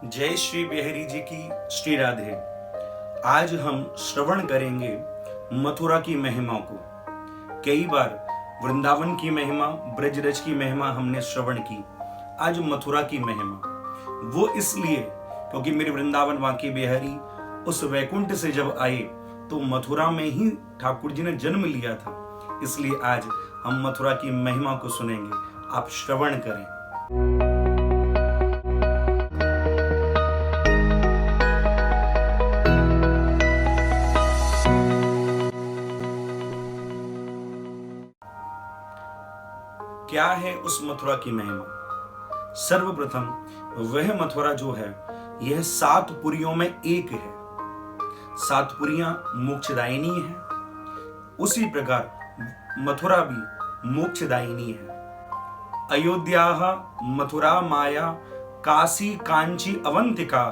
जय श्री बिहारी जी की श्री राधे। आज हम श्रवण करेंगे मथुरा की महिमा को। कई बार वृंदावन की महिमा, ब्रजरज की महिमा हमने श्रवण की। आज मथुरा की महिमा वो इसलिए क्योंकि मेरे वृंदावन वांके बिहारी उस वैकुंठ से जब आए तो मथुरा में ही ठाकुर जी ने जन्म लिया था। इसलिए आज हम मथुरा की महिमा को सुनेंगे। आप श्रवण करें। क्या है उस मथुरा की महिमा? सर्वप्रथम वह मथुरा जो है यह 7 पुरियों में एक है। 7 पुरियां मोक्षदायिनी है, उसी प्रकार मथुरा भी मोक्षदायिनी है। अयोध्या मथुरा माया काशी कांची अवंतिका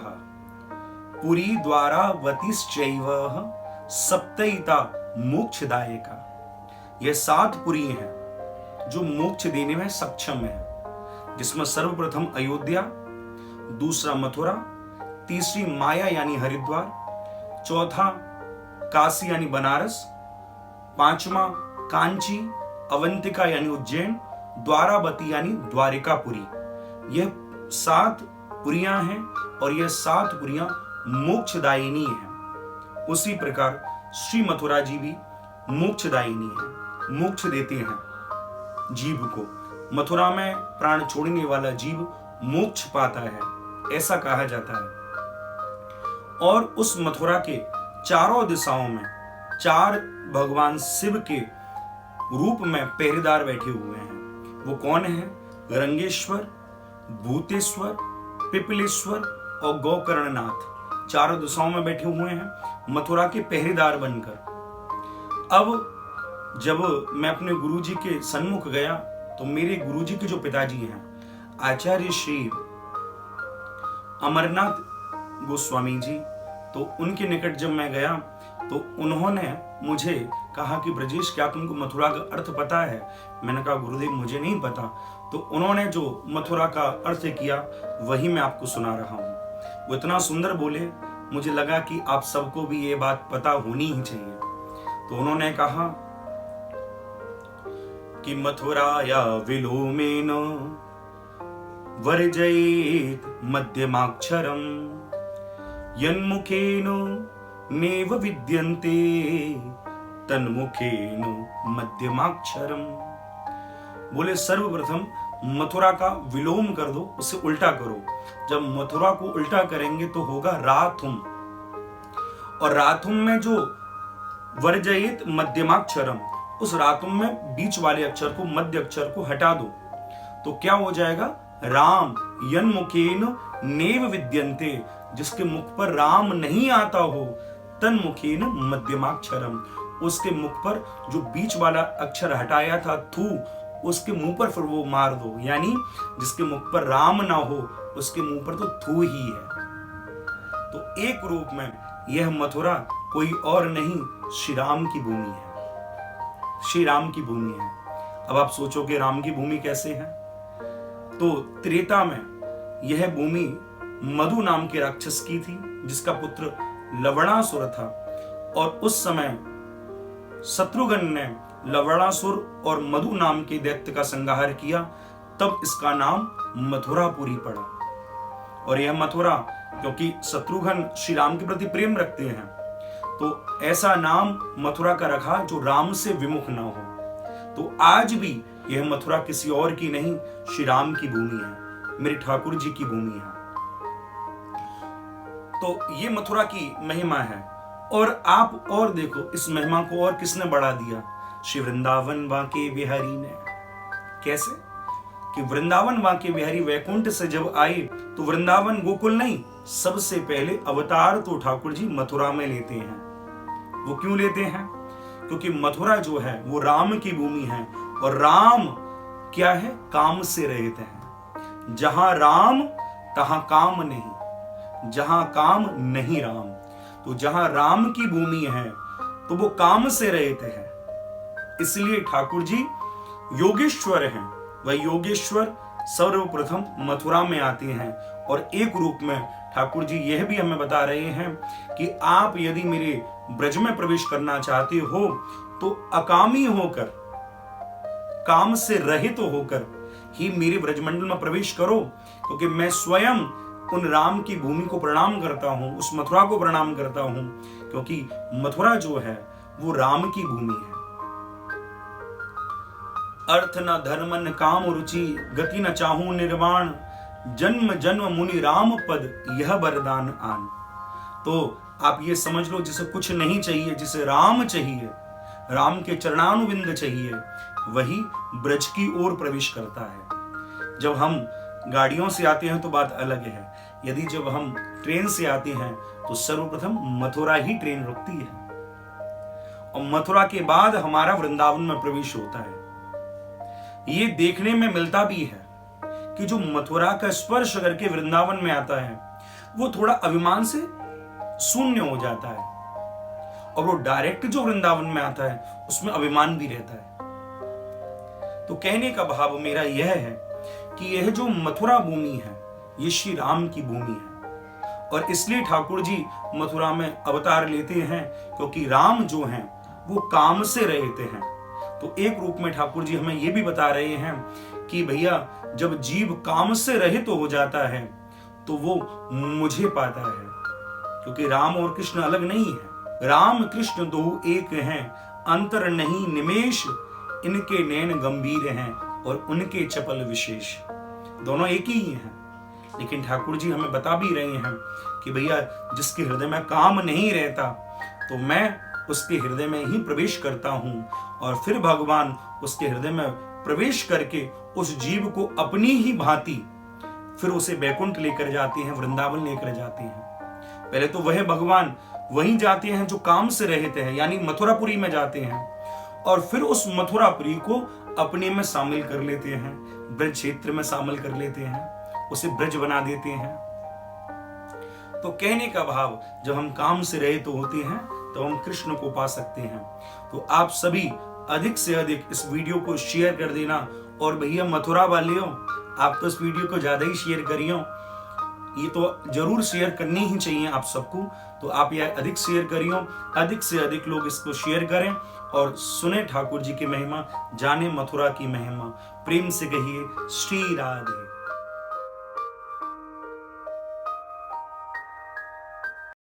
पुरी द्वारावतीश्चैव सप्तैता मोक्षदायिका। यह 7 पुरी हैं जो मोक्ष देने में सक्षम है, जिसमें सर्वप्रथम अयोध्या, दूसरा मथुरा, तीसरी माया यानी हरिद्वार, चौथा काशी यानी बनारस, पांचवा कांची अवंतिका यानी उज्जैन, द्वारावती यानी द्वारिकापुरी। यह 7 पुरियां हैं और यह 7 पुरियां मोक्षदायिनी हैं। उसी प्रकार श्री मथुरा जी भी मोक्षदायिनी है, मोक्ष देते हैं जीव को। मथुरा में प्राण छोड़ने वाला जीव मोक्ष पाता है, ऐसा कहा जाता है। और उस मथुरा के चारों दिशाओं में 4 भगवान शिव के रूप में पहरेदार बैठे हुए हैं। वो कौन है? रंगेश्वर, भूतेश्वर, पिपलेश्वर और गोकर्णनाथ। चारों दिशाओं में बैठे हुए हैं मथुरा के पहरेदार बनकर। अब जब मैं अपने गुरुजी के सन्मुख गया तो मेरे गुरुजी के जो पिताजी हैं आचार्य श्री अमरनाथ गोस्वामी जी, तो उनके निकट जब मैं गया तो उन्होंने मुझे कहा कि ब्रजेश क्या तुमको मथुरा का अर्थ पता है? मैंने कहा गुरुदेव मुझे नहीं पता। तो उन्होंने जो मथुरा का अर्थ किया वही मैं आपको सुना रहा हूँ। वो इतना सुंदर बोले, मुझे लगा कि आप सबको भी ये बात पता होनी ही चाहिए। तो उन्होंने कहा कि मथुराया विलोमेन वर्जयेत मध्यमाक्षरम यन्मुखेन नेव विद्यन्ते तन्मुखेन मध्यमाक्षरम। बोले सर्वप्रथम मथुरा का विलोम कर दो, उसे उल्टा करो। जब मथुरा को उल्टा करेंगे तो होगा राथुम, और राथुम में जो वर्जयेत मध्यमाक्षरम, उस रातुम में बीच वाले अक्षर को, मध्य अक्षर को हटा दो तो क्या हो जाएगा? राम। यन्मुखेन नेव विद्यन्ते, जिसके मुख पर राम नहीं आता हो, तन्मुखेन मध्यमाक्षरम, उसके मुख पर जो बीच वाला अक्षर हटाया था थू, उसके मुंह पर फिर वो मार दो। यानी जिसके मुख पर राम ना हो उसके मुंह पर तो थू ही है। तो एक रूप में यह मथुरा कोई और नहीं, श्री राम की भूमि है। श्री राम की भूमि है। अब आप सोचोगे राम की भूमि कैसे है? तो त्रेता में यह भूमि मधु नाम के राक्षस की थी, जिसका पुत्र लवणासुर था। और उस समय शत्रुघ्न ने लवणासुर और मधु नाम के दैत्य का संहार किया, तब इसका नाम मथुरापुरी पड़ा। और यह मथुरा क्योंकि शत्रुघ्न श्री राम के प्रति प्रेम रखते हैं तो ऐसा नाम मथुरा का रखा जो राम से विमुख ना हो। तो आज भी यह मथुरा किसी और की नहीं, श्री राम की भूमि है, मेरे ठाकुर जी की भूमि है। तो ये मथुरा की महिमा है। और आप और देखो इस महिमा को और किसने बढ़ा दिया? श्री वृंदावन वांके बिहारी ने। कैसे कि वृंदावन वांके बिहारी वैकुंठ से जब आए तो वृंदावन गोकुल नहीं, सबसे पहले अवतार तो ठाकुर जी मथुरा में लेते हैं। वो क्यों लेते हैं? क्योंकि मथुरा जो है वो राम की भूमि है, और राम क्या है? काम से रहित है। जहां राम तहां काम नहीं, जहां काम नहीं राम। तो जहां राम की भूमि है तो वो काम से रहित है। इसलिए ठाकुर जी योगेश्वर हैं। वह योगेश्वर सर्वप्रथम मथुरा में आते हैं और एक रूप में ठाकुर जी यह भी हमें बता रहे हैं कि आप यदि मेरे ब्रज में प्रवेश करना चाहते हो तो अकामी होकर, काम से रहित होकर ही मेरे ब्रजमंडल में प्रवेश करो, क्योंकि मैं स्वयं उन राम की भूमि को प्रणाम करता हूं, उस मथुरा को प्रणाम करता हूं, क्योंकि मथुरा जो है वो राम की भूमि है। अर्थ न धर्म न काम रुचि, गति न चाहूं निर्वाण, जन्म जन्म मुनि राम पद यह वरदान आन। तो आप ये समझ लो, जिसे कुछ नहीं चाहिए, जिसे राम चाहिए, राम के चरणानुविंद चाहिए, वही ब्रज की ओर प्रवेश करता है। जब हम गाड़ियों से आते हैं तो बात अलग है, यदि जब हम ट्रेन से आते हैं तो सर्वप्रथम मथुरा ही ट्रेन रुकती है, और मथुरा के बाद हमारा वृंदावन में प्रवेश होता है। ये देखने में मिलता भी है कि जो मथुरा का स्पर्श करके वृंदावन में आता है वो थोड़ा अभिमान से शून्य हो जाता है, और वो डायरेक्ट जो वृंदावन में आता है उसमें अभिमान भी रहता है। तो कहने का भाव मेरा यह है कि यह जो मथुरा भूमि है ये श्री राम की भूमि है, और इसलिए ठाकुर जी मथुरा में अवतार लेते हैं, क्योंकि राम जो हैं वो काम से रहते हैं। तो एक रूप में ठाकुर जी हमें ये भी बता रहे हैं कि भैया जब जीव काम से रहित हो जाता है तो वो मुझे पाता है, क्योंकि राम और कृष्ण अलग नहीं है। राम कृष्ण दो एक हैं, अंतर नहीं निमेश, इनके नैन गंभीर हैं और उनके चपल विशेष। दोनों एक ही हैं, लेकिन ठाकुर जी हमें बता भी रहे हैं कि भैया जिसके हृदय में काम नहीं रहता तो मैं उसके हृदय में ही प्रवेश करता हूं, और फिर भगवान उसके हृदय में प्रवेश करके उस जीव को अपनी ही भांति फिर उसे बैकुंठ लेकर जाते हैं, वृंदावन लेकर जाते हैं। पहले तो वह भगवान वहीं जाते हैं जो काम से रहते हैं, यानी मथुरापुरी में जाते हैं, और फिर उस मथुरापुरी को अपने में शामिल कर लेते हैं, ब्रज क्षेत्र में शामिल कर लेते हैं, उसे ब्रज बना देते हैं। तो कहने का भाव, जब हम काम से रहित होते हैं तो हम कृष्ण को पा सकते हैं। तो आप सभी अधिक से अधिक इस वीडियो को शेयर कर देना, और भैया मथुरा वाले हो, आप तो इस वीडियो को ज्यादा ही शेयर करियो, ये तो जरूर शेयर करनी ही चाहिए आप सबको। तो आप यह अधिक शेयर करियो, अधिक से अधिक लोग इसको शेयर करें और सुने ठाकुर जी की महिमा, जाने मथुरा की महिमा। प्रेम से कहिए श्री राधे।